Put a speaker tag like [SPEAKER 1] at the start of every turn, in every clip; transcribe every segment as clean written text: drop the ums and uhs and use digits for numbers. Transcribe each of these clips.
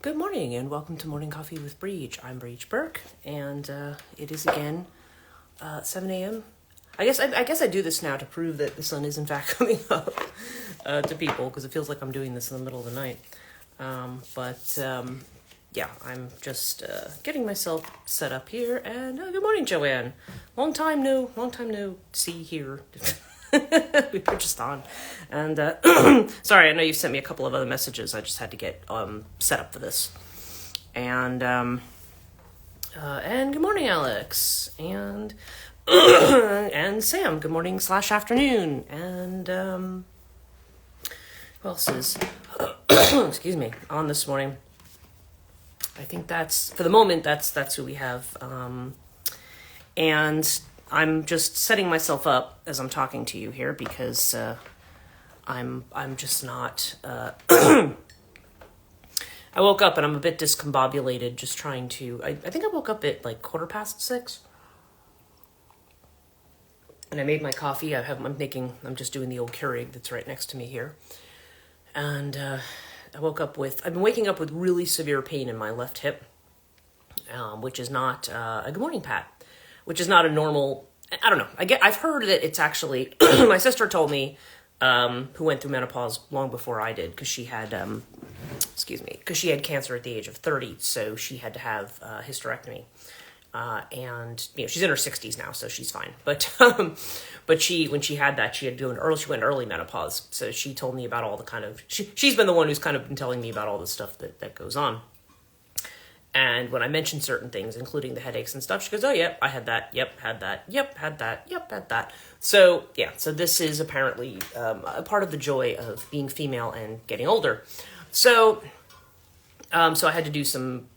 [SPEAKER 1] Good morning and welcome to Morning Coffee with Brigid. I'm Brigid Burke and it is again 7 a.m. I guess I do this now to prove that the sun is in fact coming up to people because it feels like I'm doing this in the middle of the night. Yeah, I'm just getting myself set up here and good morning, Joanne. Long time no see here. We were just on, and sorry, I know you sent me a couple of other messages. I just had to get set up for this, and good morning, Alex, and and Sam. Good morning / afternoon, and who else is excuse me on this morning? I think that's for the moment. That's who we have, and I'm just setting myself up as I'm talking to you here because I'm just not. I woke up and I'm a bit discombobulated, just trying to. I think I woke up at like 6:15, and I made my coffee. I'm just doing the old Keurig that's right next to me here, and I woke up with. I've been waking up with really severe pain in my left hip, which is not a good morning, Pat. Which is not a normal, I don't know. I've heard that it's actually, my sister told me, who went through menopause long before I did, because she had, because she had cancer at the age of 30, so she had to have a hysterectomy. And, she's in her 60s now, so she's fine. But when she had that, she went early menopause. So she told me about all the kind of, she's been the one who's kind of been telling me about all the stuff that goes on. And when I mentioned certain things, including the headaches and stuff, she goes, oh, yep, I had that. Yep, had that. Yep, had that. Yep, had that. So, yeah, so this is apparently a part of the joy of being female and getting older. So I had to do some,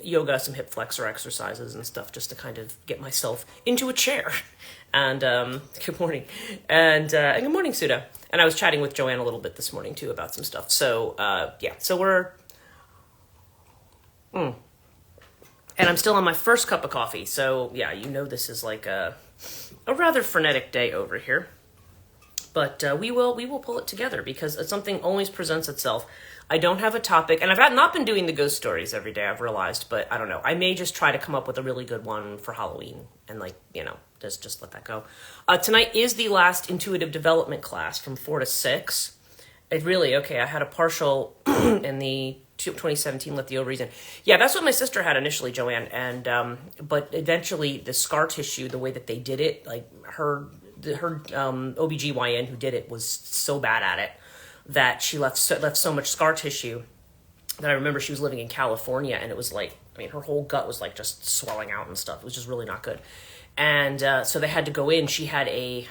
[SPEAKER 1] yoga, some hip flexor exercises and stuff just to kind of get myself into a chair. And good morning. And good morning, Suda. And I was chatting with Joanne a little bit this morning, too, about some stuff. So, so we're... And I'm still on my first cup of coffee, so yeah, this is like a rather frenetic day over here. But we will pull it together because something always presents itself. I don't have a topic, and I've not been doing the ghost stories every day, I've realized, but I don't know. I may just try to come up with a really good one for Halloween and just let that go. Tonight is the last intuitive development class from 4 to 6. I had a partial in the 2017 Let the Ovaries In. Yeah, that's what my sister had initially, Joanne, and but eventually the scar tissue, the way that they did it, like her OBGYN who did it was so bad at it that she left so much scar tissue that I remember she was living in California and it was her whole gut was just swelling out and stuff. It was just really not good. And so they had to go in. She had an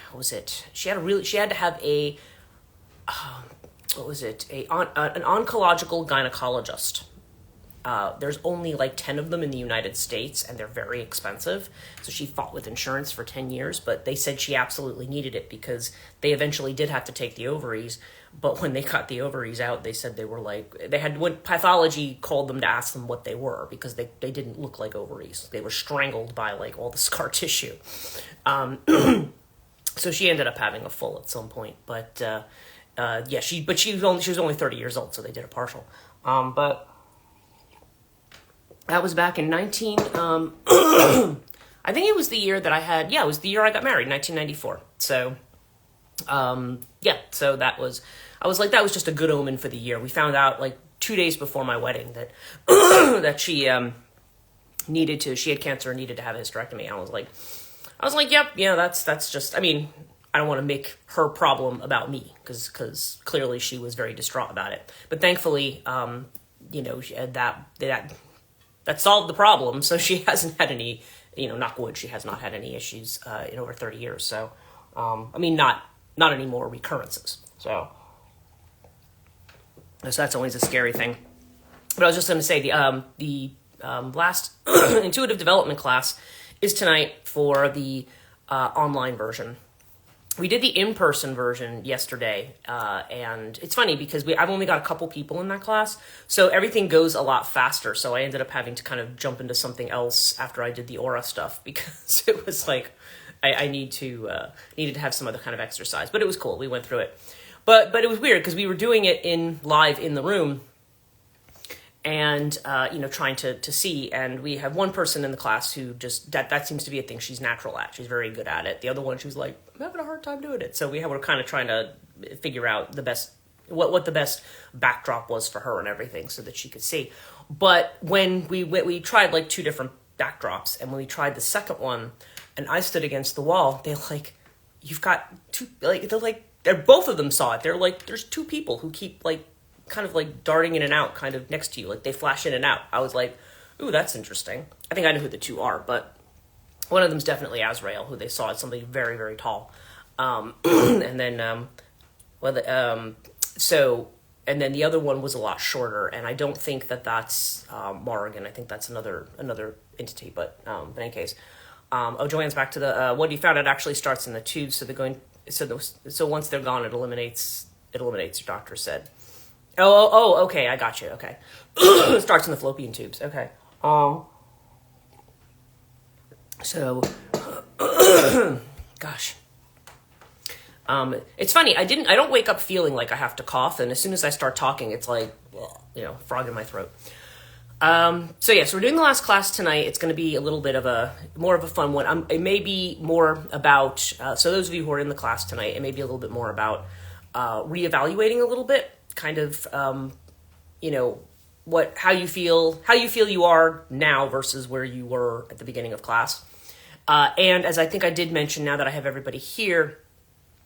[SPEAKER 1] oncological gynecologist. There's only 10 of them in the United States, and they're very expensive. So she fought with insurance for 10 years, but they said she absolutely needed it because they eventually did have to take the ovaries. But when they got the ovaries out, they said they were when pathology called them to ask them what they were because they didn't look like ovaries. They were strangled by all the scar tissue. So she ended up having a full at some point, but she was only 30 years old, so they did a partial. But that was back in I think it was the year that it was the year I got married, 1994. So, so that was just a good omen for the year. We found out 2 days before my wedding that, that she, she had cancer and needed to have a hysterectomy. I was like, yep, that's just, I don't want to make her problem about me because clearly she was very distraught about it. But thankfully, that solved the problem. So she hasn't had any, knock wood, she has not had any issues in over 30 years. So, not any more recurrences. So that's always a scary thing. But I was just going to say the last intuitive development class is tonight for the online version. We did the in-person version yesterday, and it's funny because I've only got a couple people in that class, so everything goes a lot faster, so I ended up having to kind of jump into something else after I did the aura stuff, because it was I needed to have some other kind of exercise, but it was cool. We went through it. But it was weird, because we were doing it live in the room, and trying to see. And we have one person in the class who just that seems to be a thing she's natural at. She's very good at it. The other one, she was like, I'm having a hard time doing it. So we're kind of trying to figure out the best what the best backdrop was for her and everything, so that she could see. But when we tried like 2 different backdrops, and when we tried the second one, and I stood against the wall, they're like, you've got 2, like they're both of them saw it. They're like, there's 2 people who keep like kind of like darting in and out kind of next to you, like they flash in and out. I was like, ooh, that's interesting. I think I know who the 2 are, but one of them's definitely Azrael, who they saw as somebody very, very tall. And then and then the other one was a lot shorter, and I don't think that's Morrigan. I think that's another entity, but in any case, Joanne's back to the what you found out actually starts in the tubes, so they're going. So once they're gone, it eliminates. Your doctor said. Oh, okay, I got you. Okay, it starts in the fallopian tubes. Okay. So, gosh. It's funny. I don't wake up feeling like I have to cough, and as soon as I start talking, it's like, frog in my throat. So we're doing the last class tonight. It's going to be a little bit of more of a fun one. It may be more about, so those of you who are in the class tonight, it may be a little bit more about, reevaluating a little bit, kind of, how you feel you are now versus where you were at the beginning of class. And as I think I did mention, now that I have everybody here,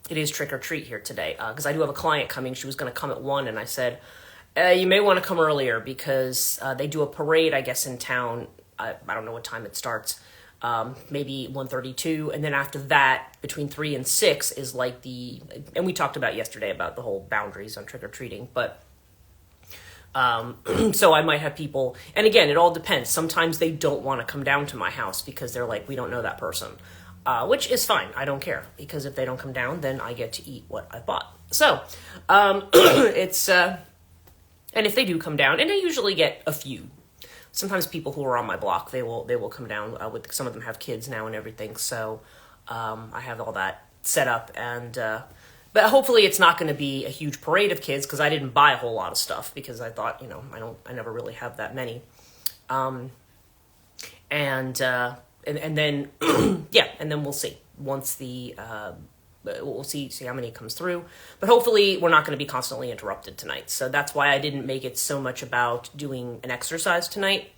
[SPEAKER 1] it is trick or treat here today, because I do have a client coming. She was going to come at 1, and I said, you may want to come earlier, because they do a parade, I guess, in town. I don't know what time it starts, maybe 1:32, and then after that, between 3 and 6 is like and we talked about yesterday about the whole boundaries on trick or treating, but so I might have people, and again, it all depends. Sometimes they don't want to come down to my house because they're like, we don't know that person. Which is fine. I don't care, because if they don't come down, then I get to eat what I bought. So, it's, and if they do come down, and I usually get a few. Sometimes people who are on my block, they will come down, some of them have kids now and everything. So, I have all that set up, and, but hopefully it's not going to be a huge parade of kids, because I didn't buy a whole lot of stuff, because I thought, I never really have that many. And then, and then we'll see once we'll see how many comes through, but hopefully we're not going to be constantly interrupted tonight. So that's why I didn't make it so much about doing an exercise tonight.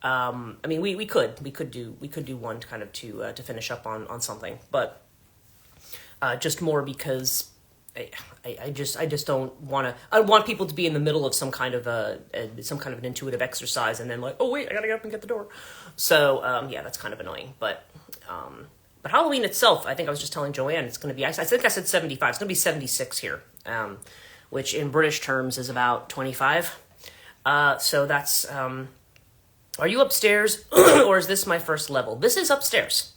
[SPEAKER 1] We could do one kind of to finish up on something, but, just more because I just don't want to. I want people to be in the middle of some kind of an intuitive exercise, and then like, oh wait, I gotta get up and get the door. So that's kind of annoying. But Halloween itself, I think I was just telling Joanne, it's going to be. I think I said 75. It's going to be 76 here, which in British terms is about 25. So that's. Are you upstairs, or is this my first level? This is upstairs.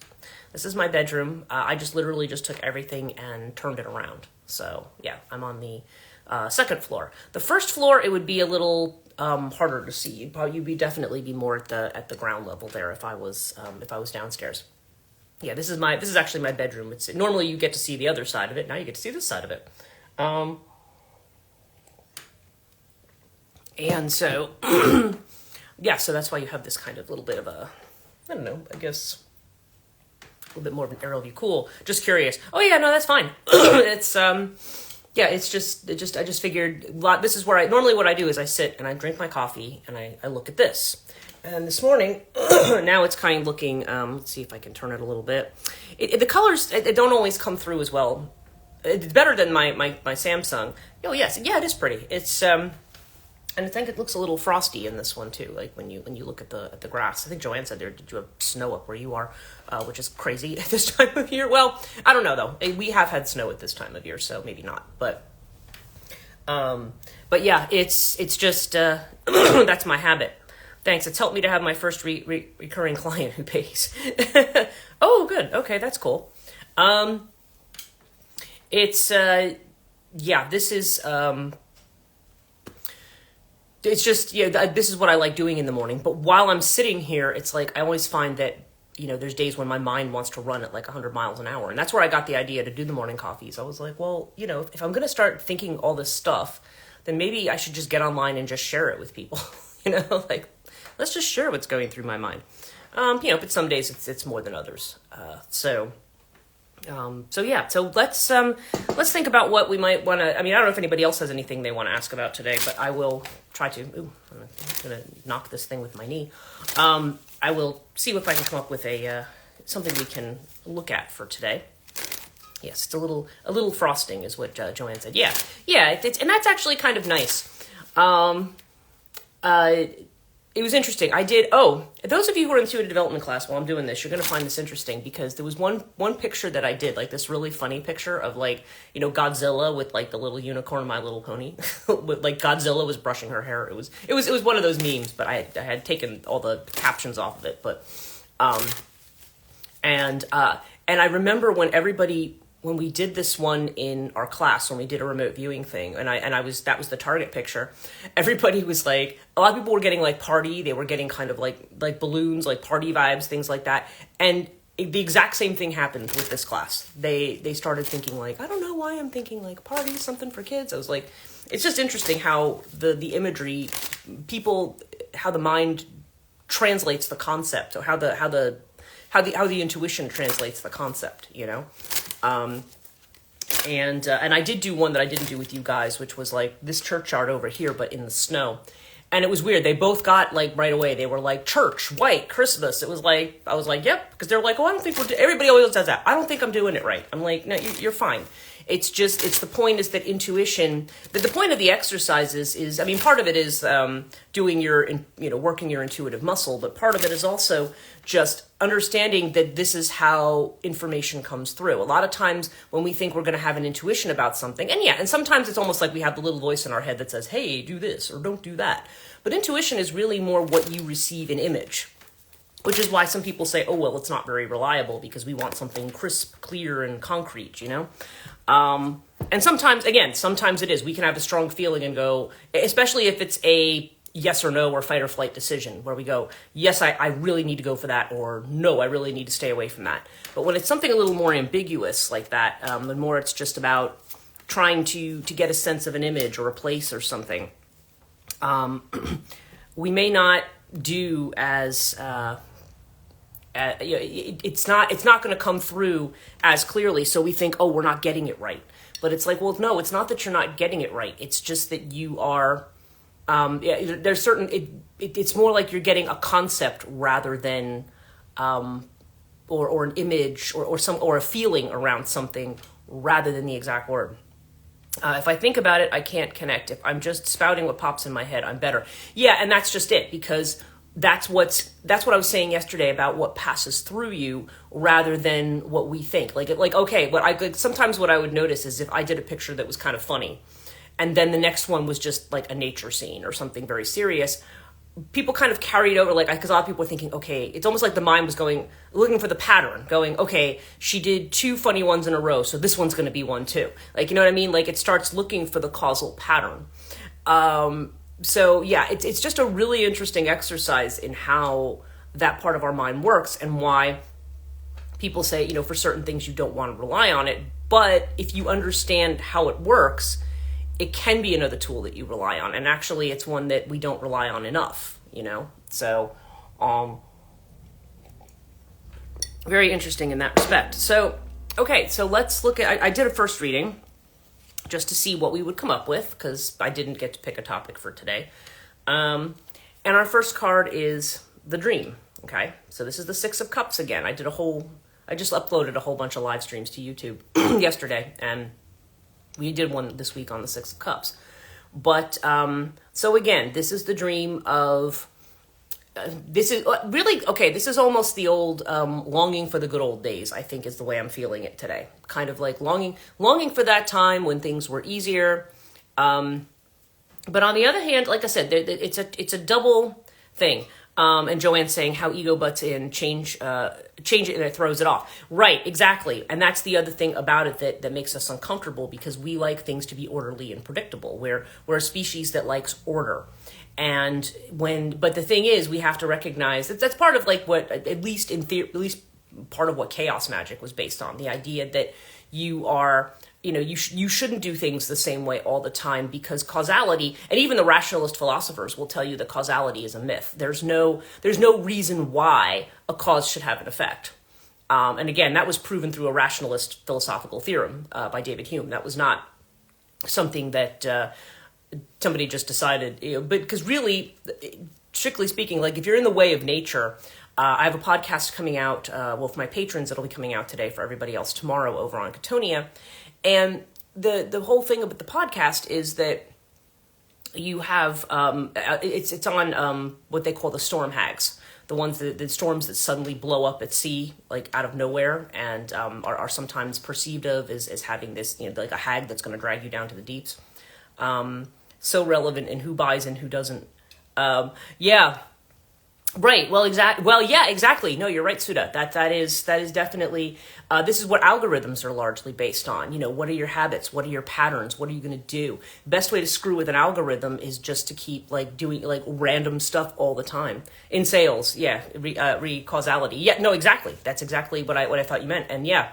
[SPEAKER 1] This is my bedroom. I just literally took everything and turned it around. So yeah, I'm on the second floor. The first floor, it would be a little harder to see. You'd definitely be more at the ground level there if I was downstairs. Yeah, this is actually my bedroom. Normally you get to see the other side of it. Now you get to see this side of it. And so so that's why you have this kind of little bit of a, I don't know, I guess, a little bit more of an aerial view. Cool. Just curious. Oh yeah, no, that's fine. It's I just figured, this is where normally what I do is I sit and I drink my coffee and I look at this. And this morning, now it's kind of looking, let's see if I can turn it a little bit. The colors, they don't always come through as well. It's better than my Samsung. Oh yes, yeah, it is pretty. It's, and I think it looks a little frosty in this one too, like when you look at the grass. I think Joanne said did you have snow up where you are, which is crazy at this time of year. Well, I don't know though. We have had snow at this time of year, so maybe not. But yeah, it's just that's my habit. Thanks. It's helped me to have my first recurring client who pays. Oh, good. Okay, that's cool. This is. It's just, this is what I like doing in the morning. But while I'm sitting here, it's like I always find that, there's days when my mind wants to run at like 100 miles an hour. And that's where I got the idea to do the morning coffees. I was like, well, if I'm going to start thinking all this stuff, then maybe I should just get online and just share it with people. like, let's just share what's going through my mind. But some days it's more than others. So yeah, so let's think about what we might want to, I mean, I don't know if anybody else has anything they want to ask about today, but I will try to, I'm going to knock this thing with my knee. I will see if I can come up with something we can look at for today. Yes, it's a little frosting is what Joanne said. Yeah, and that's actually kind of nice. It was interesting. Those of you who are in intuitive development class, while I'm doing this, you're going to find this interesting because there was one picture that I did, like this really funny picture of like, Godzilla with like the little unicorn, My Little Pony, with like Godzilla was brushing her hair. It was one of those memes, but I had taken all the captions off of it. But, and I remember when we did this one in our class, when we did a remote viewing thing, and that was the target picture, everybody was like, a lot of people were getting like party, they were getting kind of like balloons, like party vibes, things like that. And the exact same thing happened with this class. They started thinking like, I don't know why I'm thinking like party, something for kids. I was like, it's just interesting how the imagery, how the mind translates the concept, or how the intuition translates the concept, and I did do one that I didn't do with you guys, which was like this churchyard over here, but in the snow. And it was weird. They both got like right away. They were like church, white, Christmas. It was like, I was like, yep. Because they're like, oh, I don't think everybody always does that. I don't think I'm doing it right. I'm like, no, you're fine. It's the point is that intuition, the point of the exercises is, I mean, part of it is doing working your intuitive muscle, but part of it is also just understanding that this is how information comes through. A lot of times when we think we're going to have an intuition about something, and sometimes it's almost like we have the little voice in our head that says, hey, do this or don't do that. But intuition is really more what you receive in image, which is why some people say, oh, well, it's not very reliable because we want something crisp, clear, and concrete, And sometimes it is. We can have a strong feeling and go, especially if it's a yes or no or fight or flight decision where we go, yes, I really need to go for that, or no, I really need to stay away from that. But when it's something a little more ambiguous like that, the more it's just about trying to get a sense of an image or a place or something, we may not do as... it's not going to come through as clearly. So we think, oh, we're not getting it right. But it's like, well, no, it's not that you're not getting it right. It's just that you are, there's certain, it's more like you're getting a concept rather than, or an image or a feeling around something rather than the exact word. If I think about it, I can't connect. If I'm just spouting what pops in my head, I'm better. Yeah. And that's just it, because that's what I was saying yesterday about what passes through you rather than what we think. Sometimes what I would notice is if I did a picture that was kind of funny and then the next one was just like a nature scene or something very serious, people kind of carried over, because a lot of people were thinking, okay, it's almost like the mind was looking for the pattern, going, okay, she did 2 funny ones in a row, so this one's going to be one too. You know what I mean? It starts looking for the causal pattern. So yeah, it's just a really interesting exercise in how that part of our mind works and why people say, for certain things you don't want to rely on it. But if you understand how it works, it can be another tool that you rely on. And actually it's one that we don't rely on enough, So, very interesting in that respect. So, okay, so let's look at, I did a first reading just to see what we would come up with, because I didn't get to pick a topic for today. And our first card is the dream, okay? So this is the 6 of Cups again. I just uploaded a whole bunch of live streams to YouTube yesterday, and we did one this week on the 6 of Cups. But, so again, this is the dream of, this is almost the old longing for the good old days, I think is the way I'm feeling it today. Kind of like longing for that time when things were easier. But on the other hand, like I said, it's a double thing. And Joanne's saying how ego butts in, change it and it throws it off. Right, exactly. And that's the other thing about it that makes us uncomfortable, because we like things to be orderly and predictable. We're a species that likes order. But the thing is, we have to recognize that's part of what, at least part of what chaos magic was based on. The idea that you are you shouldn't do things the same way all the time, because causality, and even the rationalist philosophers will tell you that causality is a myth. There's no reason why a cause should have an effect. And again, that was proven through a rationalist philosophical theorem by David Hume. That was not something that somebody just decided, but because really, strictly speaking, like if you're in the way of nature, I have a podcast coming out, for my patrons, it'll be coming out today, for everybody else tomorrow over on Cattonia. And the whole thing about the podcast is that you have, it's on what they call the storm hags, the storms that suddenly blow up at sea, like out of nowhere, and are sometimes perceived of as having this, like a hag that's going to drag you down to the deeps. So relevant in who buys and who doesn't. Yeah. Right. Well, exactly. No, you're right, Suda. That is definitely, this is what algorithms are largely based on. What are your habits? What are your patterns? What are you going to do? Best way to screw with an algorithm is just to keep doing random stuff all the time in sales. Yeah. Causality. Yeah, no, exactly. That's exactly what I thought you meant. And yeah,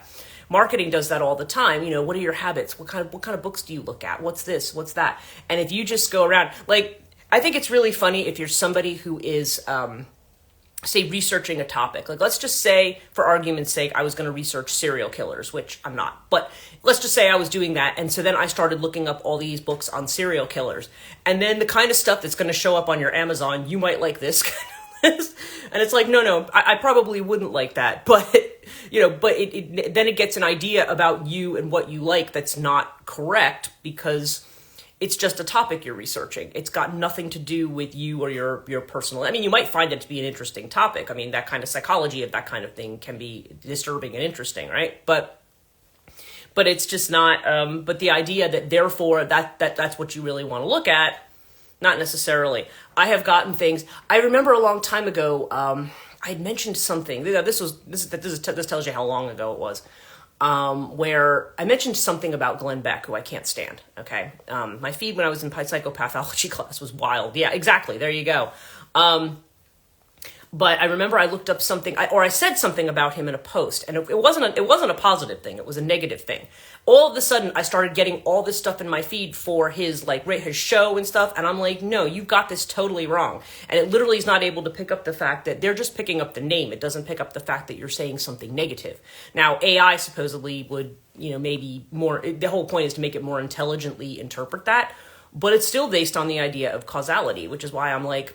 [SPEAKER 1] marketing does that all the time. What are your habits? What kind of books do you look at? What's this? What's that? And if you just go around, I think it's really funny if you're somebody who is, say, researching a topic. Let's just say, for argument's sake, I was going to research serial killers, which I'm not. But let's just say I was doing that, and so then I started looking up all these books on serial killers. And then the kind of stuff that's going to show up on your Amazon, you might like this kind of list. And it's like, no, I probably wouldn't like that. But, then it gets an idea about you and what you like that's not correct, because it's just a topic you're researching. It's got nothing to do with you or your personal. You might find it to be an interesting topic. That kind of psychology of that kind of thing can be disturbing and interesting, right? But it's just not. But the idea that therefore that's what you really want to look at, not necessarily. I have gotten things. I remember a long time ago. I had mentioned something. This tells you how long ago it was. Where I mentioned something about Glenn Beck, who I can't stand, okay? My feed when I was in psychopathology class was wild. Yeah, exactly. There you go. But I remember I looked up something, or I said something about him in a post, and it wasn't a positive thing. It was a negative thing. All of a sudden, I started getting all this stuff in my feed for his his show and stuff, and I'm like, no, you've got this totally wrong. And it literally is not able to pick up the fact that they're just picking up the name. It doesn't pick up the fact that you're saying something negative. Now, AI supposedly would, maybe more. The whole point is to make it more intelligently interpret that, but it's still based on the idea of causality, which is why I'm like,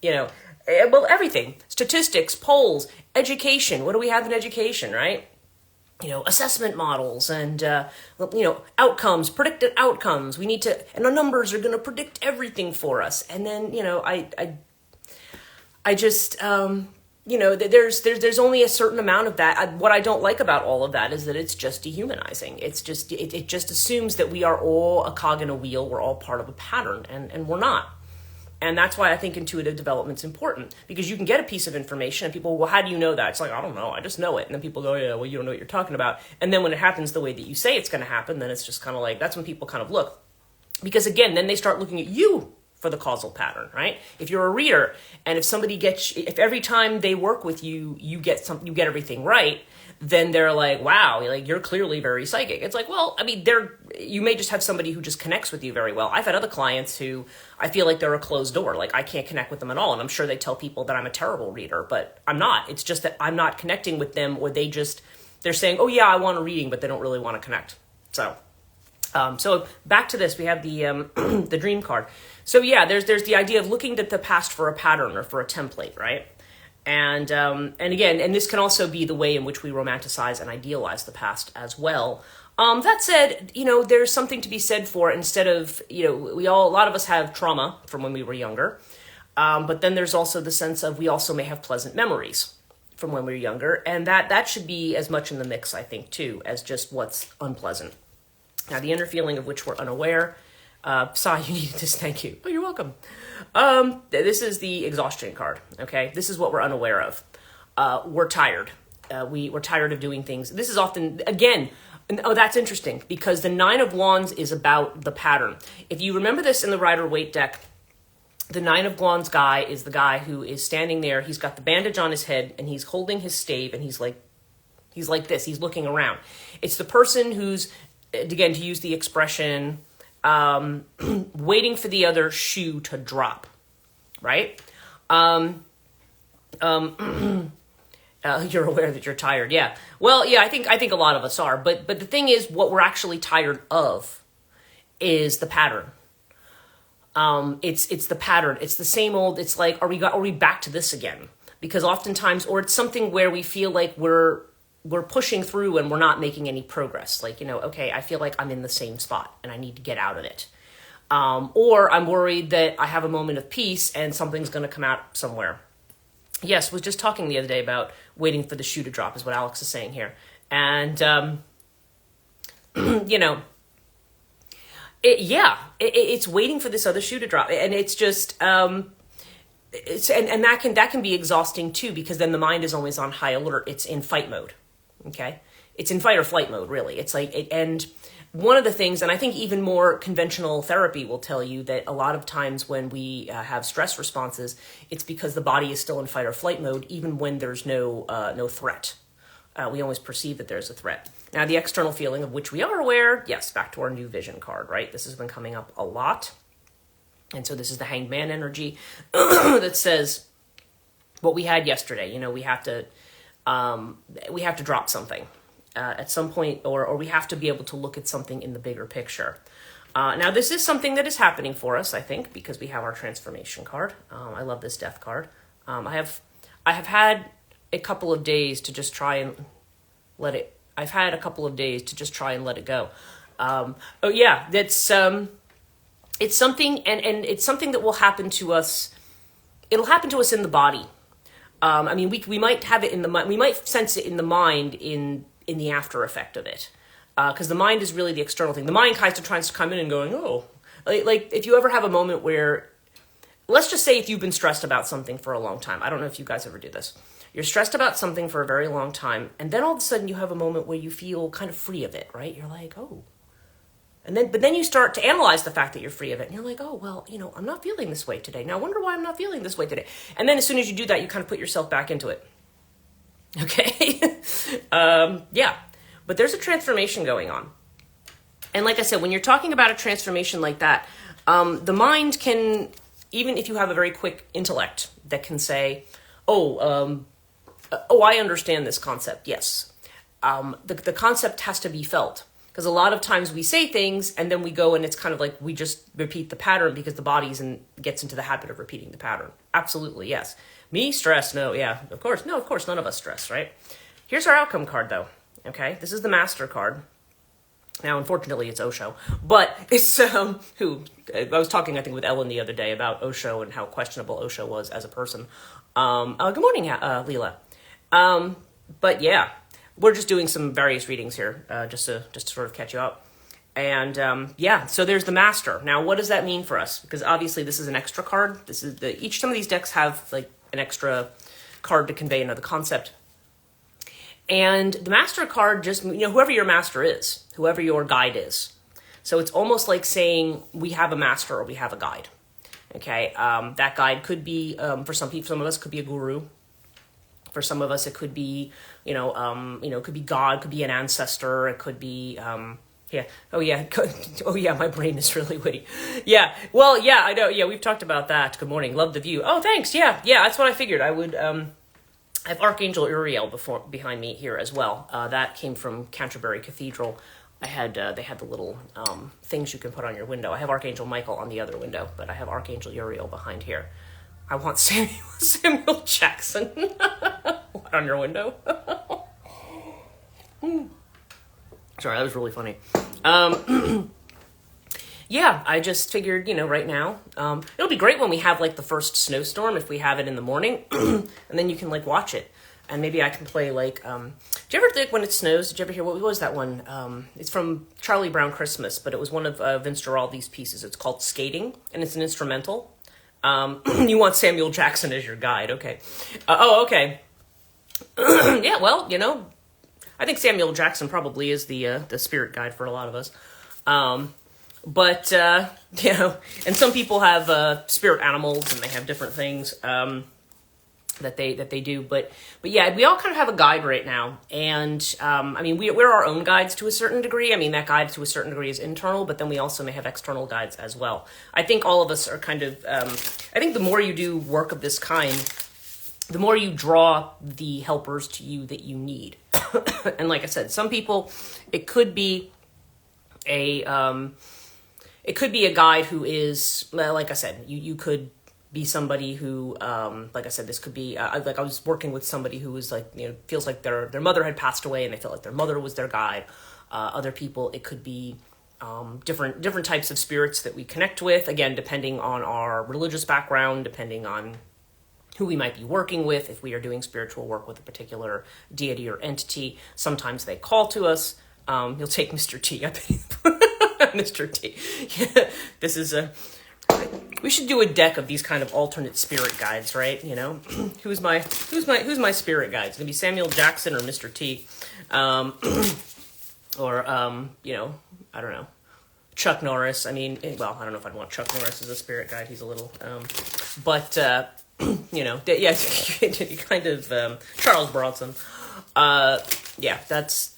[SPEAKER 1] well, everything, statistics, polls, education. What do we have in education, right? Assessment models and, outcomes, predicted outcomes. We need to, and our numbers are going to predict everything for us. And then, I just, there's only a certain amount of that. What I don't like about all of that is that it's just dehumanizing. It's just, it just assumes that we are all a cog in a wheel. We're all part of a pattern, and we're not. And that's why I think intuitive development is important, because you can get a piece of information and people, well, how do you know that? It's like, I don't know. I just know it. And then people go, yeah, well, you don't know what you're talking about. And then when it happens the way that you say it's going to happen, then it's just kind of like, that's when people kind of look. Because again, then they start looking at you for the causal pattern, right? If you're a reader and if every time they work with you, you get everything right, then they're like, wow, you're clearly very psychic. It's like, well, you may just have somebody who just connects with you very well. I've had other clients who I feel like they're a closed door. I can't connect with them at all. And I'm sure they tell people that I'm a terrible reader, but I'm not. It's just that I'm not connecting with them, or they're saying, oh yeah, I want a reading, but they don't really want to connect. So back to this, we have the the dream card. So yeah, there's the idea of looking at the past for a pattern or for a template, right? And again, and this can also be the way in which we romanticize and idealize the past as well. That said, there's something to be said for, instead of, a lot of us have trauma from when we were younger. But then there's also the sense of, we also may have pleasant memories from when we were younger. And that should be as much in the mix, I think, too, as just what's unpleasant. Now, the inner feeling of which we're unaware. Sai, you needed this. Thank you. Oh, you're welcome. This is the exhaustion card. Okay. This is what we're unaware of. We're tired. We're tired of doing things. This is often, again, that's interesting, because the 9 of Wands is about the pattern. If you remember this in the Rider-Waite deck, the 9 of Wands guy is the guy who is standing there. He's got the bandage on his head and he's holding his stave, and he's like this. He's looking around. It's the person who's again, to use the expression, waiting for the other shoe to drop, right? You're aware that you're tired. Yeah. Well, yeah, I think a lot of us are. But the thing is, what we're actually tired of is the pattern. It's the pattern. It's the same old. It's like, are we back to this again? Because oftentimes, or it's something where we feel like we're pushing through and we're not making any progress. Like, okay, I feel like I'm in the same spot and I need to get out of it. Or I'm worried that I have a moment of peace and something's going to come out somewhere. Yes, was just talking the other day about waiting for the shoe to drop is what Alex is saying here. And, it's waiting for this other shoe to drop. And it's just, and that can be exhausting too, because then the mind is always on high alert. It's in fight mode. Okay. It's in fight or flight mode, really. It's like, and one of the things, and I think even more conventional therapy will tell you that a lot of times when we have stress responses, it's because the body is still in fight or flight mode, even when there's no threat. We always perceive that there's a threat. Now, the external feeling of which we are aware, yes, back to our new vision card, right? This has been coming up a lot. And so this is the Hanged Man energy that says what we had yesterday. We have to drop something. At some point, or we have to be able to look at something in the bigger picture. Now, this is something that is happening for us, I think, because we have our transformation card. I love this death card. I have had a couple of days to just try and let it. I've had a couple of days to just try and let it go. That's it's something, and it's something that will happen to us. It'll happen to us in the body. We might have it in the mind. We might sense it in the mind in the after effect of it. Because the mind is really the external thing. The mind kind of tries to come in and going, like if you ever have a moment where, let's just say if you've been stressed about something for a long time. I don't know if you guys ever do this. You're stressed about something for a very long time, and then all of a sudden you have a moment where you feel kind of free of it, right? You're like, but then you start to analyze the fact that you're free of it, and you're like, I'm not feeling this way today. Now I wonder why I'm not feeling this way today. And then as soon as you do that, you kind of put yourself back into it. Okay. But there's a transformation going on. And like I said, when you're talking about a transformation like that, the mind can, even if you have a very quick intellect that can say, I understand this concept. Yes. The concept has to be felt, because a lot of times we say things and then we go and it's kind of like we just repeat the pattern because the body gets into the habit of repeating the pattern. Absolutely. Yes. Me stress? No. Yeah, of course. No, of course. None of us stress, right? Here's our outcome card, though. Okay. This is the Master card. Now, unfortunately, it's Osho, but it's, I was talking, I think, with Ellen the other day about Osho and how questionable Osho was as a person. Good morning, Leela. But yeah, we're just doing some various readings here, just to sort of catch you up. And, so there's the Master. Now, what does that mean for us? Because obviously this is an extra card. Some of these decks have like an extra card to convey another concept. And the Master card just, whoever your master is, whoever your guide is. So it's almost like saying we have a master or we have a guide. Okay. That guide could be, for some people, some of us could be a guru. For some of us, it could be, it could be God, could be an ancestor. It could be, my brain is really witty. Yeah. Well, yeah, I know. Yeah. We've talked about that. Good morning. Love the view. Oh, thanks. Yeah. Yeah. That's what I figured. I would, I have Archangel Uriel behind me here as well. That came from Canterbury Cathedral. They had the little things you can put on your window. I have Archangel Michael on the other window, but I have Archangel Uriel behind here. I want Samuel Jackson on your window. Sorry, that was really funny. Yeah, I just figured, right now, it'll be great when we have like the first snowstorm, if we have it in the morning, and then you can like watch it. And maybe I can play like, do you ever think when it snows, did you ever hear, what was that one? It's from Charlie Brown Christmas, but it was one of Vince Guaraldi's pieces. It's called Skating, and it's an instrumental. You want Samuel Jackson as your guide, okay. Okay. Yeah, well, I think Samuel Jackson probably is the spirit guide for a lot of us. But and some people have spirit animals and they have different things. that they do. But yeah, we all kind of have a guide right now. And I mean, we're our own guides to a certain degree. I mean, that guide to a certain degree is internal, but then we also may have external guides as well. I think all of us are kind of, I think the more you do work of this kind, the more you draw the helpers to you that you need. And like I said, some people, it could be a guide who is, like I said, you could be somebody who, like I said, this could be, like I was working with somebody who was like, feels like their mother had passed away and they felt like their mother was their guide. Other people, it could be different types of spirits that we connect with, again, depending on our religious background, depending on who we might be working with. If we are doing spiritual work with a particular deity or entity, sometimes they call to us. You'll take Mr. T. I think. Mr. T. Yeah, this is we should do a deck of these kind of alternate spirit guides, right? Who's my spirit guide? It's gonna be Samuel Jackson or Mr. T, or I don't know, Chuck Norris. I mean, well, I don't know if I'd want Chuck Norris as a spirit guide. He's a little, but yeah, kind of Charles Bronson. Yeah, that's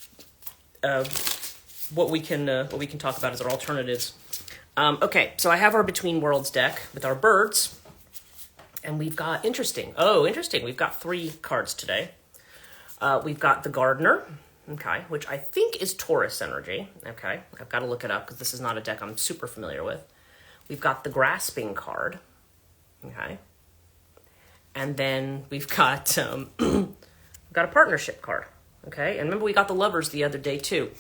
[SPEAKER 1] what we can talk about as our alternatives. Okay, so I have our Between Worlds deck with our birds, and we've got interesting. We've got 3 cards today. We've got the Gardener, okay, which I think is Taurus energy. Okay, I've got to look it up because this is not a deck I'm super familiar with. We've got the Grasping card, okay, and then we've got a Partnership card, okay. And remember, we got the Lovers the other day too.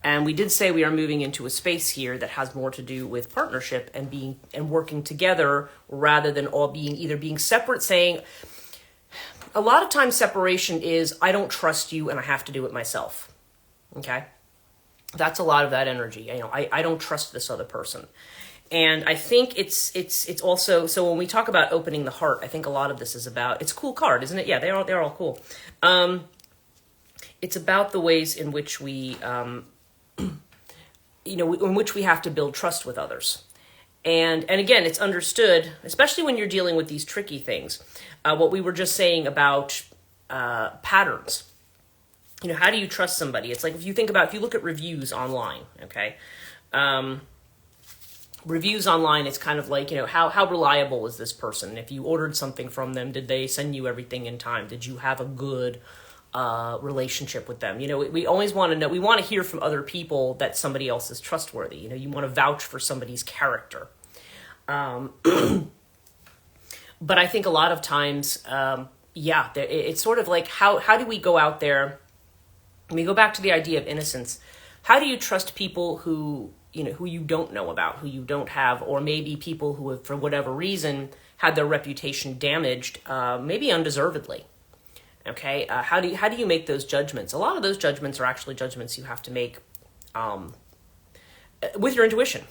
[SPEAKER 1] And we did say we are moving into a space here that has more to do with partnership and working together rather than all being separate. Saying a lot of times separation is I don't trust you and I have to do it myself. Okay, that's a lot of that energy. I don't trust this other person, and I think it's also, so when we talk about opening the heart, I think a lot of this is about, it's a cool card, isn't it? Yeah, they're all cool. It's about the ways in which we. In which we have to build trust with others. And again, it's understood, especially when you're dealing with these tricky things, what we were just saying about patterns. How do you trust somebody? It's like if you look at reviews online, okay? Reviews online, it's kind of like, how reliable is this person? If you ordered something from them, did they send you everything in time? Did you have a good relationship with them? We always want to know, we want to hear from other people that somebody else is trustworthy. You want to vouch for somebody's character. But I think a lot of times, it's sort of like, how do we go out there? And we go back to the idea of innocence. How do you trust people who you don't know about, who you don't have, or maybe people who have, for whatever reason, had their reputation damaged, maybe undeservedly? Okay, how do you make those judgments? A lot of those judgments are actually judgments you have to make with your intuition.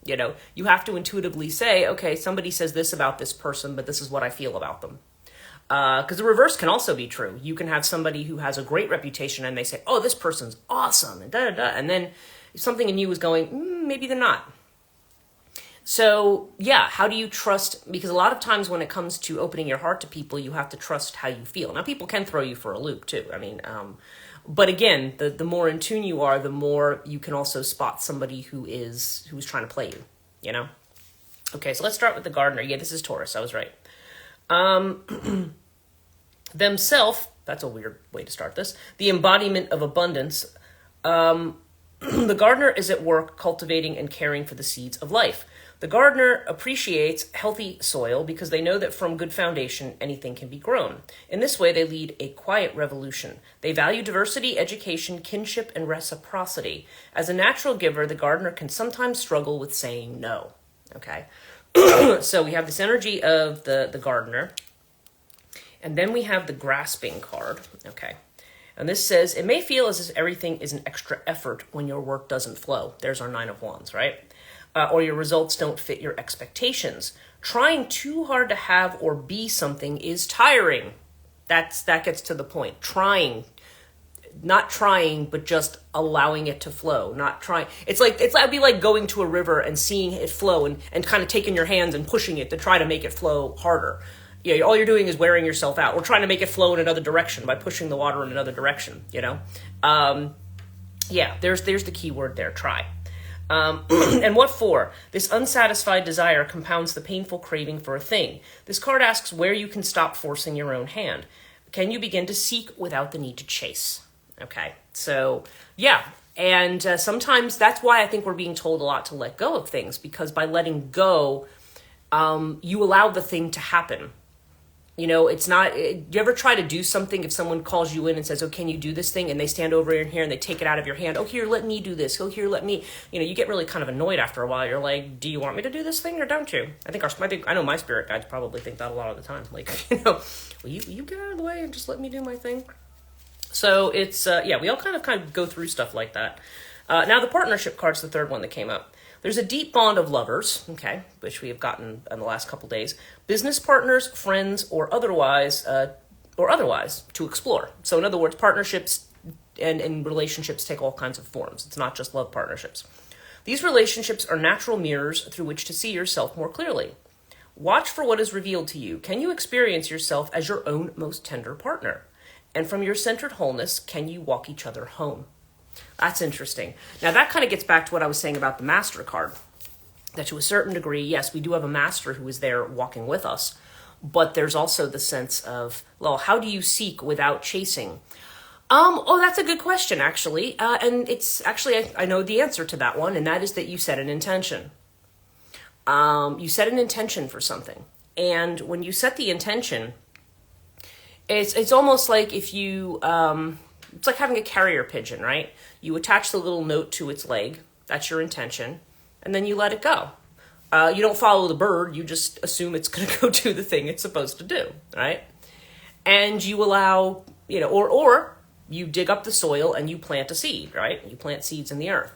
[SPEAKER 1] You have to intuitively say, okay, somebody says this about this person, but this is what I feel about them. Because the reverse can also be true. You can have somebody who has a great reputation and they say, oh, this person's awesome, and da-da-da. And then something in you is going, maybe they're not. So, yeah, how do you trust? Because a lot of times when it comes to opening your heart to people, you have to trust how you feel. Now, people can throw you for a loop, too. I mean, but again, the more in tune you are, the more you can also spot somebody who's trying to play you, Okay, so let's start with the Gardener. Yeah, this is Taurus. I was right. Themself, that's a weird way to start this. The embodiment of abundance. The Gardener is at work cultivating and caring for the seeds of life. The gardener appreciates healthy soil because they know that from good foundation, anything can be grown. In this way, they lead a quiet revolution. They value diversity, education, kinship, and reciprocity. As a natural giver, the gardener can sometimes struggle with saying no. Okay, so we have this energy of the gardener, and then we have the Grasping card. Okay, and this says, it may feel as if everything is an extra effort when your work doesn't flow. There's our 9 of Wands, right? Or your results don't fit your expectations. Trying too hard to have or be something is tiring. That gets to the point. Not trying, but just allowing it to flow. Not trying. It'd be like going to a river and seeing it flow and kind of taking your hands and pushing it to try to make it flow harder. Yeah, all you're doing is wearing yourself out, or trying to make it flow in another direction by pushing the water in another direction, you know? Yeah, there's the key word there, try. And what for? This unsatisfied desire compounds the painful craving for a thing. This card asks where you can stop forcing your own hand. Can you begin to seek without the need to chase? Okay, so yeah, and sometimes that's why I think we're being told a lot to let go of things, because by letting go, you allow the thing to happen. You know, it's not, do you ever try to do something if someone calls you in and says, oh, can you do this thing? And they stand over in here and they take it out of your hand. Oh, here, let me do this. Oh, here, let me, you know, you get really kind of annoyed after a while. You're like, do you want me to do this thing or don't you? I know my spirit guides probably think that a lot of the time. Like, you know, will you get out of the way and just let me do my thing? So it's, yeah, we all kind of go through stuff like that. Now the partnership card's the third one that came up. There's a deep bond of lovers, okay, which we have gotten in the last couple days, business partners, friends, or otherwise to explore. So in other words, partnerships and relationships take all kinds of forms. It's not just love partnerships. These relationships are natural mirrors through which to see yourself more clearly. Watch for what is revealed to you. Can you experience yourself as your own most tender partner? And from your centered wholeness, can you walk each other home? That's interesting. Now that kind of gets back to what I was saying about the master card. That to a certain degree, yes, we do have a master who is there walking with us. But there's also the sense of, well, how do you seek without chasing? Oh, that's a good question, actually. And it's actually, I know the answer to that one, and that is that you set an intention. You set an intention for something. And when you set the intention, it's almost like if you... it's like having a carrier pigeon, right? You attach the little note to its leg. That's your intention. And then you let it go. You don't follow the bird. You just assume it's going to go do the thing it's supposed to do, right? And you allow, you know, or you dig up the soil and you plant a seed, right? You plant seeds in the earth.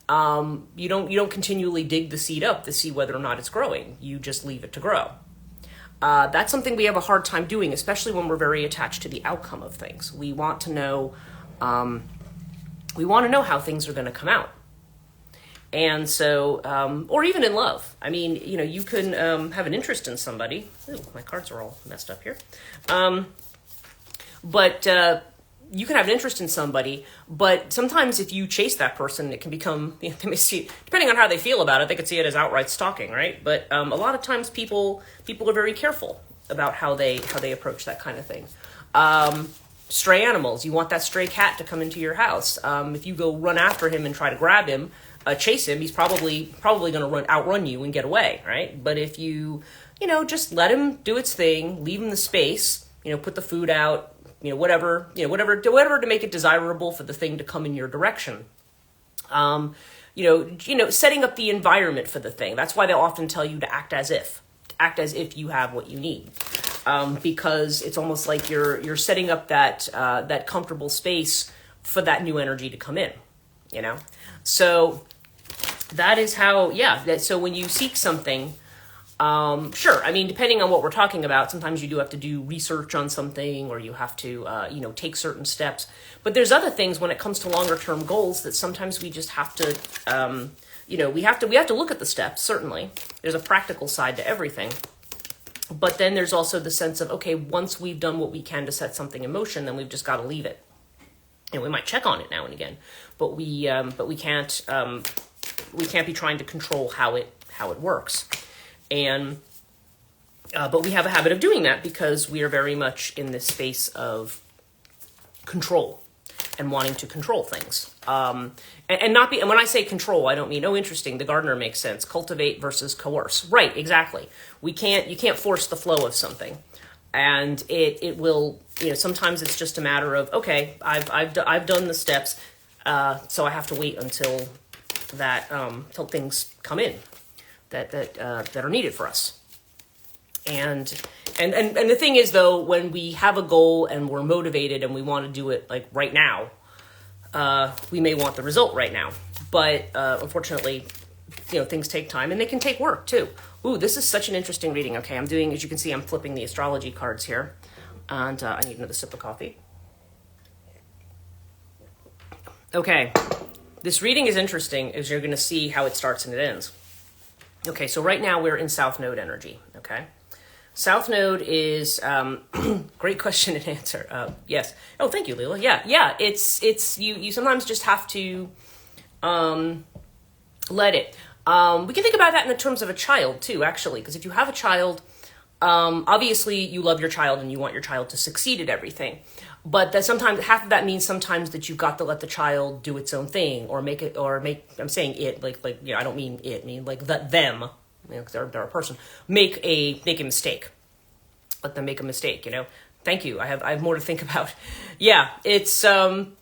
[SPEAKER 1] You don't continually dig the seed up to see whether or not it's growing. You just leave it to grow. That's something we have a hard time doing, especially when we're very attached to the outcome of things. We want to know how things are going to come out. And so, or even in love. I mean, you know, you can have an interest in somebody. Ooh, my cards are all messed up here. But you can have an interest in somebody, but sometimes if you chase that person, it can become, you know, they may see, depending on how they feel about it, they could see it as outright stalking, right? But a lot of times people are very careful about how they approach that kind of thing. Stray animals, you want that stray cat to come into your house. If you go run after him and try to grab him, chase him, he's probably going to outrun you and get away, right? But if you just let him do its thing, leave him the space, you know, put the food out, whatever to make it desirable for the thing to come in your direction. Setting up the environment for the thing. That's why they often tell you to act as if you have what you need. Because it's almost like you're setting up that comfortable space for that new energy to come in, you know? So that is how, so when you seek something, sure. I mean, depending on what we're talking about, sometimes you do have to do research on something, or you have to, take certain steps. But there's other things when it comes to longer term goals that sometimes we just have to, we have to look at the steps. Certainly, there's a practical side to everything. But then there's also the sense of, okay, once we've done what we can to set something in motion, then we've just got to leave it. And we might check on it now and again, but we can't be trying to control how it works. And, but we have a habit of doing that because we are very much in this space of control and wanting to control things. And when I say control, I don't mean, oh, interesting, the gardener makes sense. Cultivate versus coerce. Right, exactly. You can't force the flow of something. And it will, sometimes it's just a matter of, okay, I've done the steps. So I have to wait until till things come in that are needed for us. And the thing is, though, when we have a goal and we're motivated and we want to do it like right now, we may want the result right now. But unfortunately, things take time and they can take work too. Ooh, this is such an interesting reading. Okay, as you can see, I'm flipping the astrology cards here, and I need another sip of coffee. Okay, this reading is interesting as you're going to see how it starts and it ends. Okay, so right now we're in South Node energy, okay? South Node is great question and answer. Yes. Oh, thank you, Leela. Yeah. It's you sometimes just have to let it. We can think about that in the terms of a child too, actually, because if you have a child, obviously you love your child and you want your child to succeed at everything. But that sometimes half of that means sometimes that you've got to let the child do its own thing or make I'm saying it like I don't mean it, I mean like them, because they're a person, make a mistake. Let them make a mistake, Thank you. I have more to think about. Yeah, it's sometimes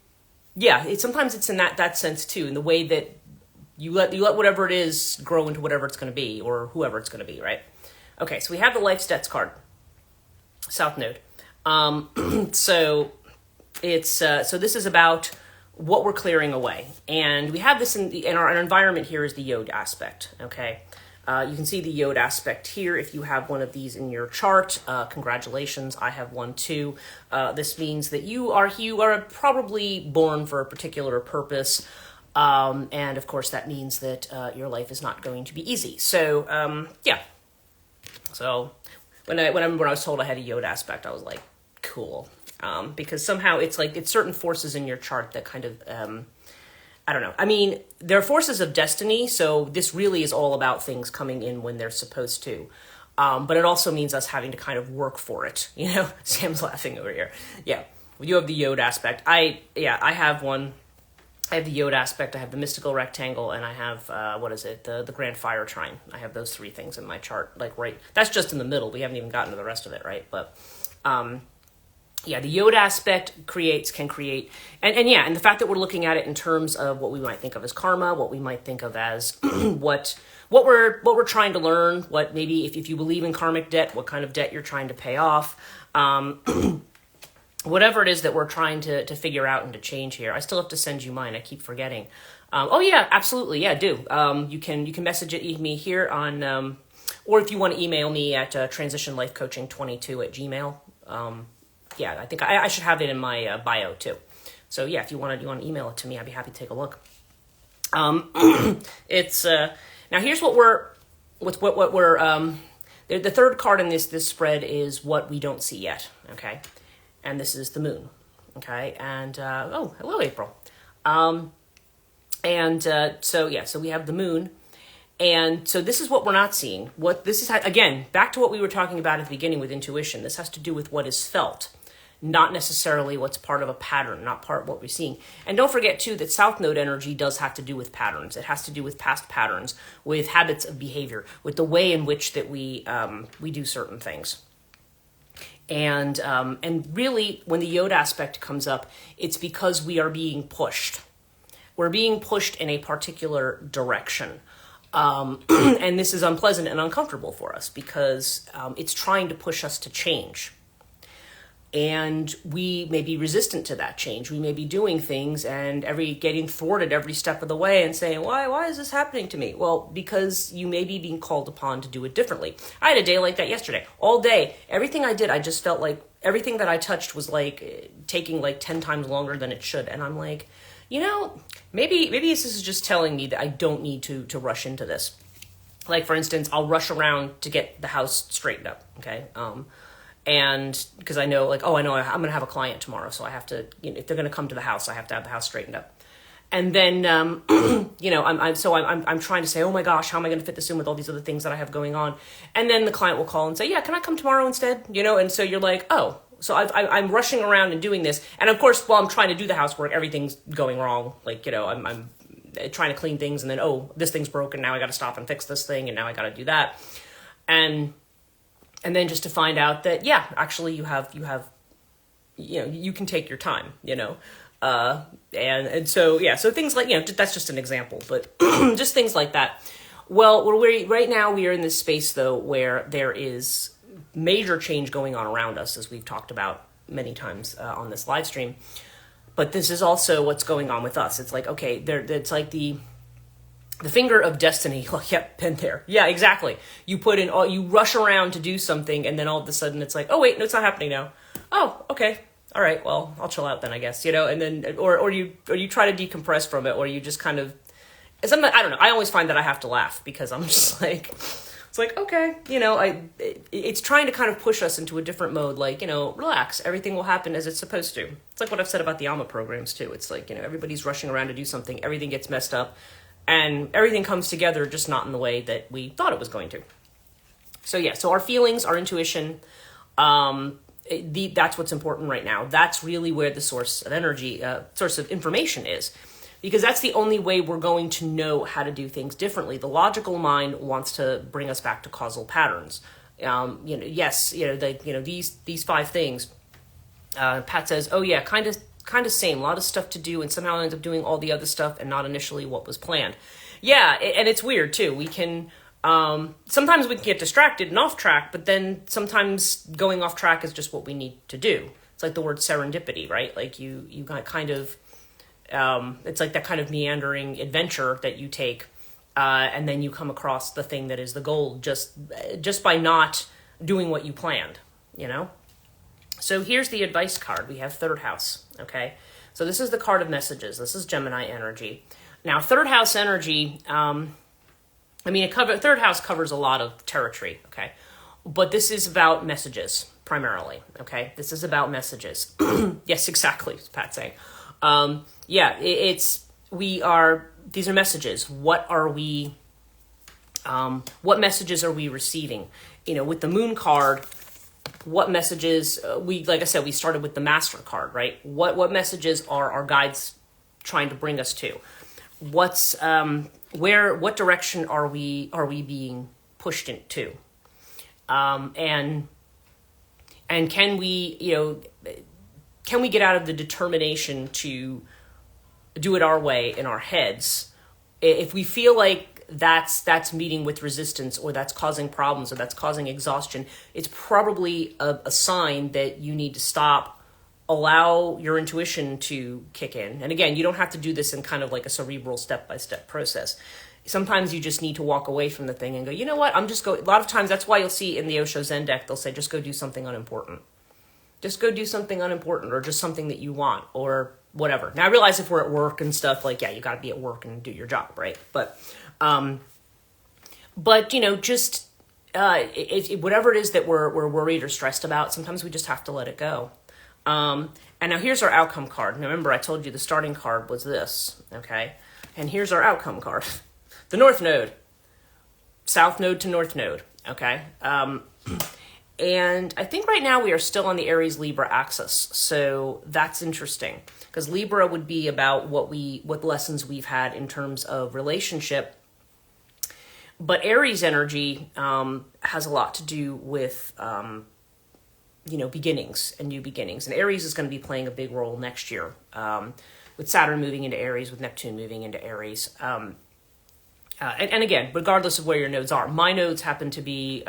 [SPEAKER 1] it's in that sense too, in the way that you let whatever it is grow into whatever it's going to be or whoever it's going to be, right? Okay, so we have the life stats card, South Node. So it's so this is about what we're clearing away, and we have this in our environment. Here is the Yod aspect. Okay, you can see the Yod aspect here. If you have one of these in your chart, congratulations. I have one too. This means that you are probably born for a particular purpose, and of course that means that your life is not going to be easy. So yeah. So when I was told I had a Yod aspect, I was like, cool, because somehow it's certain forces in your chart that kind of I don't know. I mean, they're forces of destiny, so this really is all about things coming in when they're supposed to. But it also means us having to kind of work for it. Sam's laughing over here. Yeah, you have the Yod aspect. I have one. I have the Yod aspect, I have the mystical rectangle, and I have, the grand fire trine. I have those three things in my chart, right. That's just in the middle. We haven't even gotten to the rest of it, right? But, the Yod aspect can create, and the fact that we're looking at it in terms of what we might think of as karma, what we might think of as what we're trying to learn, what maybe if you believe in karmic debt, what kind of debt you're trying to pay off, whatever it is that we're trying to figure out and to change here. I still have to send you mine. I keep forgetting. Oh yeah, absolutely. Yeah, do. You can message me here on, or if you want to email me at transitionlifecoaching22@gmail. I think I should have it in my bio too. So yeah, if you want to email it to me, I'd be happy to take a look. It's now here's what we're the third card in this spread is what we don't see yet. Okay. And this is the moon, okay? And, hello, April. So we have the moon. And so this is what we're not seeing. Again, back to what we were talking about at the beginning with intuition. This has to do with what is felt, not necessarily what's part of a pattern, not part of what we're seeing. And don't forget, too, that South Node energy does have to do with patterns. It has to do with past patterns, with habits of behavior, with the way in which that we do certain things. And really, when the Yod aspect comes up, it's because we are being pushed. We're being pushed in a particular direction. And this is unpleasant and uncomfortable for us because it's trying to push us to change. And we may be resistant to that change. We may be doing things and getting thwarted every step of the way and saying, why is this happening to me? Well, because you may be being called upon to do it differently. I had a day like that yesterday. All day, everything I did, I just felt like everything that I touched was taking 10 times longer than it should. And I'm like, maybe this is just telling me that I don't need to rush into this. Like, for instance, I'll rush around to get the house straightened up, okay? And because I know, I'm going to have a client tomorrow, so I have to, if they're going to come to the house, I have to have the house straightened up. And then, I'm trying to say, oh my gosh, how am I going to fit this in with all these other things that I have going on? And then the client will call and say, yeah, can I come tomorrow instead? And so you're like, oh, so I'm rushing around and doing this. And of course, while I'm trying to do the housework, everything's going wrong. I'm trying to clean things and then, oh, this thing's broken. Now I got to stop and fix this thing. And now I got to do that. And then just to find out that, yeah, actually you can take your time, and so, yeah, so things like, that's just an example, but just things like that. Well, right now we are in this space though, where there is major change going on around us, as we've talked about many times on this live stream. But this is also what's going on with us. It's like, okay, it's like the finger of destiny. Like, yep, been there. Yeah, exactly. You rush around to do something, and then all of a sudden it's like, oh wait, no, it's not happening now. Oh, okay, all right, well, I'll chill out then, I guess. And then or you try to decompress from it, or you just kind of. I don't know. I always find that I have to laugh because I'm just like, It's like, okay, it's trying to kind of push us into a different mode, like, relax, everything will happen as it's supposed to. It's like what I've said about the ALMA programs too. It's like, everybody's rushing around to do something, everything gets messed up, and everything comes together just not in the way that we thought it was going to. So yeah, so our feelings, our intuition, that's what's important right now. That's really where the source of energy, source of information is. Because that's the only way we're going to know how to do things differently. The logical mind wants to bring us back to causal patterns. These 5 things. Pat says, oh yeah, kind of same. A lot of stuff to do, and somehow I end up doing all the other stuff and not initially what was planned. Yeah, and it's weird too. We can sometimes we can get distracted and off track, but then sometimes going off track is just what we need to do. It's like the word serendipity, right? Like you got kind of. It's like that kind of meandering adventure that you take, and then you come across the thing that is the goal just by not doing what you planned, So here's the advice card. We have 3rd house, okay? So this is the card of messages. This is Gemini energy. Now, 3rd house energy, 3rd house covers a lot of territory, okay? But this is about messages, primarily, okay? This is about messages. Yes, exactly, Pat's saying. These are messages. What messages are we receiving? With the moon card, what messages, like I said, we started with the master card, right? What messages are our guides trying to bring us to? What direction are we being pushed into? And can we get out of the determination to do it our way in our heads? If we feel like that's meeting with resistance, or that's causing problems, or that's causing exhaustion, it's probably a sign that you need to stop, allow your intuition to kick in. And again, you don't have to do this in kind of like a cerebral step-by-step process. Sometimes you just need to walk away from the thing and go, you know what, a lot of times that's why you'll see in the Osho Zen deck, they'll say, just go do something unimportant. Just go do something unimportant, or just something that you want, or whatever. Now I realize if we're at work and stuff, like, yeah, you got to be at work and do your job, right? But just whatever it is that we're worried or stressed about, sometimes we just have to let it go. And now here's our outcome card. Now remember, I told you the starting card was this, okay? And here's our outcome card. The North Node. South Node to North Node, okay? And I think right now we are still on the Aries-Libra axis. So that's interesting, because Libra would be about what lessons we've had in terms of relationship. But Aries energy has a lot to do with, beginnings and new beginnings. And Aries is going to be playing a big role next year, with Saturn moving into Aries, with Neptune moving into Aries. And again, regardless of where your nodes are, my nodes happen to be...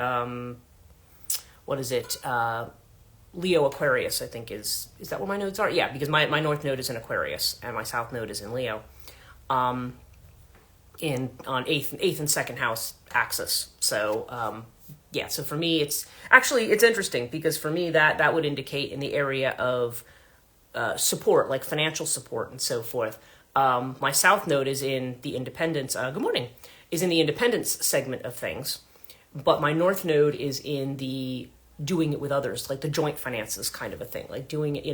[SPEAKER 1] Leo Aquarius, I think is that where my nodes are? Yeah, because my North Node is in Aquarius and my South Node is in Leo, on 8th and 2nd house axis. So, so for me, it's interesting, because for me that would indicate in the area of support, like financial support and so forth. My South Node is in the independence, good morning, is in the independence segment of things. But my North Node is in the doing it with others, like the joint finances kind of a thing, like doing it,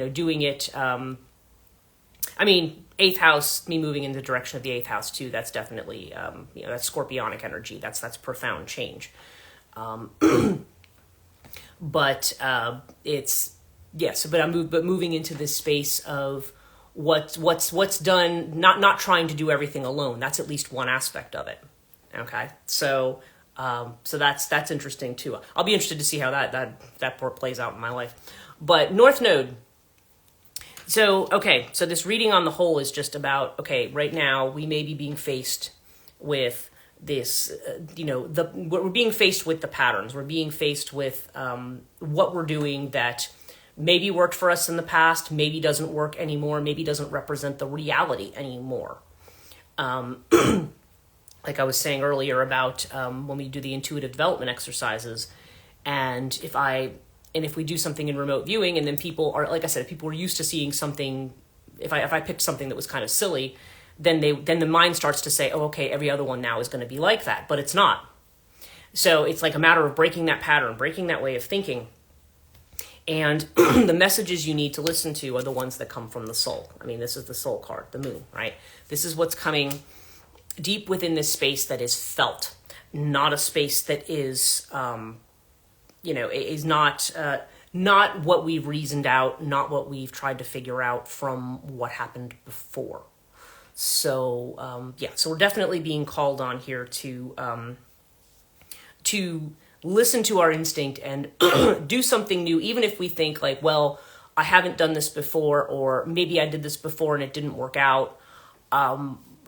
[SPEAKER 1] 8th house, me moving in the direction of the 8th house too, that's definitely, that's scorpionic energy. That's profound change. But moving into this space of what's done, not trying to do everything alone. That's at least one aspect of it. Okay. So that's interesting too. I'll be interested to see how that part plays out in my life. But North Node. So this reading on the whole is just about, right now we may be being faced with this, we're being faced with the patterns. We're being faced with what we're doing that maybe worked for us in the past, maybe doesn't work anymore, maybe doesn't represent the reality anymore. Like I was saying earlier about when we do the intuitive development exercises, and if we do something in remote viewing, and then people are, like I said, if people are used to seeing something, if I picked something that was kind of silly, then the mind starts to say, oh, okay, every other one now is going to be like that, but it's not. So it's like a matter of breaking that pattern, breaking that way of thinking. And the messages you need to listen to are the ones that come from the soul. I mean, this is the soul card, the moon, right? This is what's coming deep within this space that is felt, not a space that is, is not what we've reasoned out, not what we've tried to figure out from what happened before. So, so we're definitely being called on here to listen to our instinct and do something new, even if we think like, well, I haven't done this before, or maybe I did this before and it didn't work out.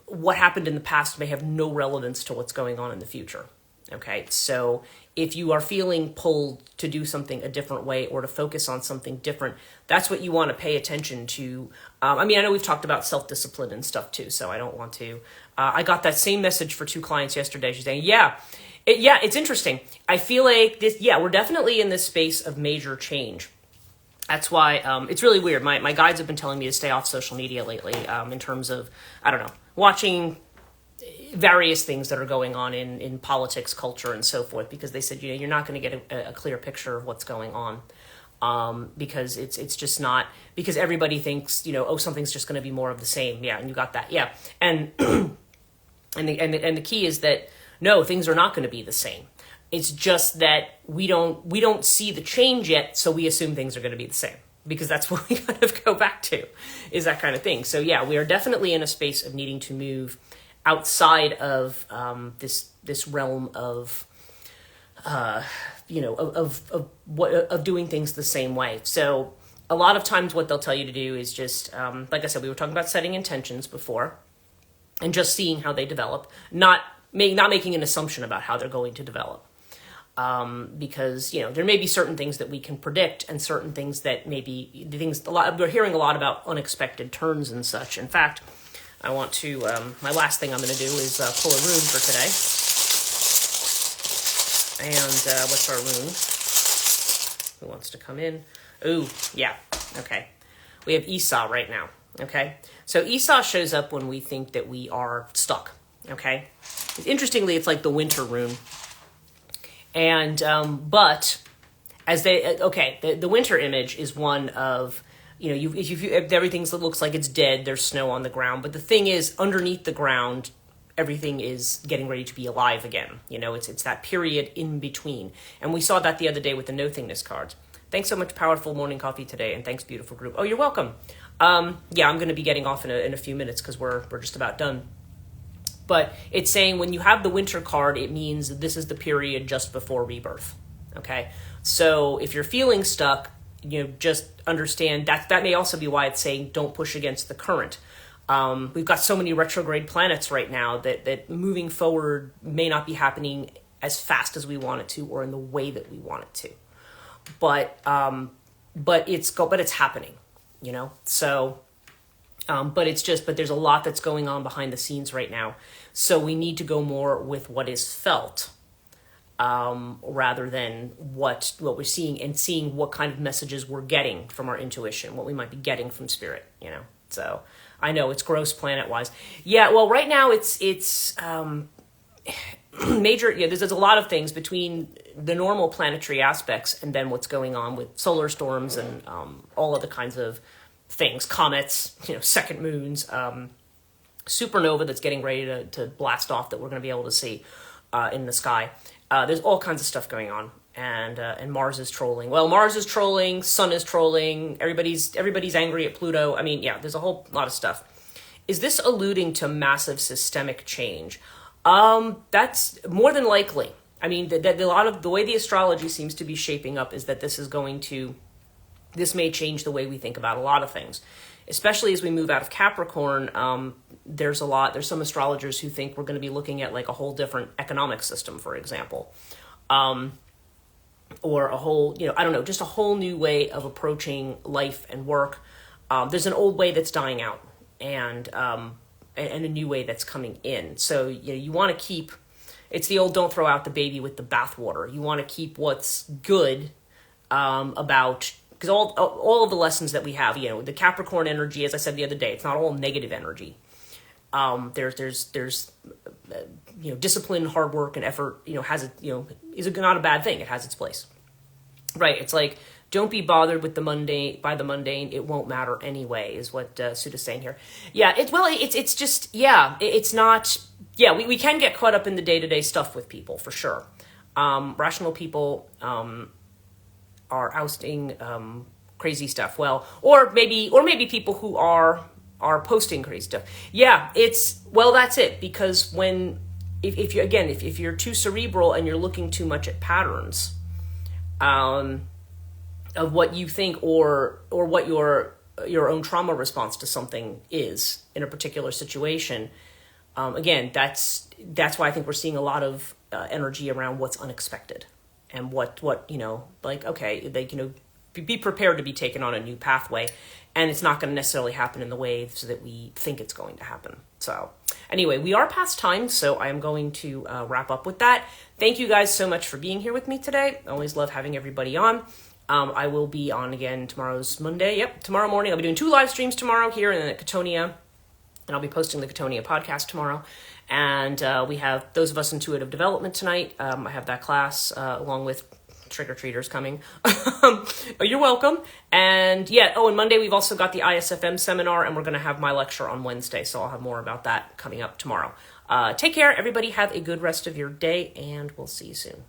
[SPEAKER 1] What happened in the past may have no relevance to what's going on in the future. Okay, so if you are feeling pulled to do something a different way or to focus on something different, that's what you want to pay attention to. I know we've talked about self-discipline and stuff too, so I don't want to. I got that same message for 2 clients yesterday. She's saying, it's interesting. I feel like this, we're definitely in this space of major change. That's why it's really weird. My guides have been telling me to stay off social media lately in terms of, watching various things that are going on in politics, culture, and so forth, because they said, you're not going to get a clear picture of what's going on because it's just not, because everybody thinks, something's just going to be more of the same. Yeah, and you got that. Yeah. And and the key is that, no, things are not going to be the same. It's just that we don't see the change yet, so we assume things are going to be the same, because that's what we kind of go back to, is that kind of thing. So yeah, we are definitely in a space of needing to move outside of this realm of doing things the same way. So a lot of times what they'll tell you to do is just like I said, we were talking about setting intentions before, and just seeing how they develop, not making an assumption about how they're going to develop. Because, there may be certain things that we can predict and certain things that maybe we're hearing a lot about unexpected turns and such. In fact, I want to, my last thing I'm going to do is pull a rune for today. And what's our rune? Who wants to come in? Ooh, yeah. Okay. We have Esau right now. Okay. So Esau shows up when we think that we are stuck. Okay. Interestingly, it's like the winter rune. And, but as the winter image is one of, if everything looks like it's dead, there's snow on the ground. But the thing is, underneath the ground, everything is getting ready to be alive again. It's that period in between. And we saw that the other day with the no-thingness cards. Thanks so much, Powerful Morning Coffee today. And thanks, beautiful group. Oh, you're welcome. I'm going to be getting off in a few minutes because we're just about done. But it's saying when you have the winter card, it means this is the period just before rebirth. Okay. So if you're feeling stuck, just understand that may also be why it's saying don't push against the current. We've got so many retrograde planets right now that moving forward may not be happening as fast as we want it to, or in the way that we want it to. But it's happening, so, but there's a lot that's going on behind the scenes right now. So we need to go more with what is felt, rather than what we're seeing, and seeing what kind of messages we're getting from our intuition, what we might be getting from spirit, So I know it's gross planet wise. Yeah. Well, right now it's major. Yeah. There's a lot of things between the normal planetary aspects and then what's going on with solar storms and, all other kinds of things, comets, second moons, supernova that's getting ready to blast off that we're going to be able to see in the sky. There's all kinds of stuff going on, and Mars is trolling. Well, Mars is trolling, Sun is trolling. Everybody's angry at Pluto. There's a whole lot of stuff. Is this alluding to massive systemic change? That's more than likely. A lot of the way the astrology seems to be shaping up is that this may change the way we think about a lot of things, especially as we move out of Capricorn. There's some astrologers who think we're going to be looking at like a whole different economic system, for example, or a whole, just a whole new way of approaching life and work. There's an old way that's dying out, and a new way that's coming in. So you want to keep. It's the old don't throw out the baby with the bathwater. You want to keep what's good about. Because all of the lessons that we have, the Capricorn energy, as I said the other day, it's not all negative energy. There's discipline, hard work, and effort, has it, is not a bad thing. It has its place, right? It's like, don't be bothered with the mundane. By the mundane, it won't matter anyway, is what Suda's saying here. Yeah, it's just, it's not. Yeah, we can get caught up in the day-to-day stuff with people, for sure. Rational people are ousting crazy stuff. Well, or maybe people who are posting crazy stuff. Yeah, that's it. Because if you're too cerebral and you're looking too much at patterns, of what you think or what your own trauma response to something is in a particular situation. Again, that's why I think we're seeing a lot of energy around what's unexpected and what be prepared to be taken on a new pathway, and it's not going to necessarily happen in the way so that we think it's going to happen. So anyway, we are past time, so I am going to wrap up with that. Thank you guys so much for being here with me today. I always love having everybody on. I will be on again tomorrow's Monday. Yep, tomorrow morning. I'll be doing 2 live streams tomorrow here and then at Katonia. And I'll be posting the Katonia podcast tomorrow. And we have those of us intuitive development tonight. I have that class along with trick-or-treaters coming. You're welcome. And and Monday we've also got the ISFM seminar, and we're going to have my lecture on Wednesday. So I'll have more about that coming up tomorrow. Take care, everybody. Have a good rest of your day, and we'll see you soon.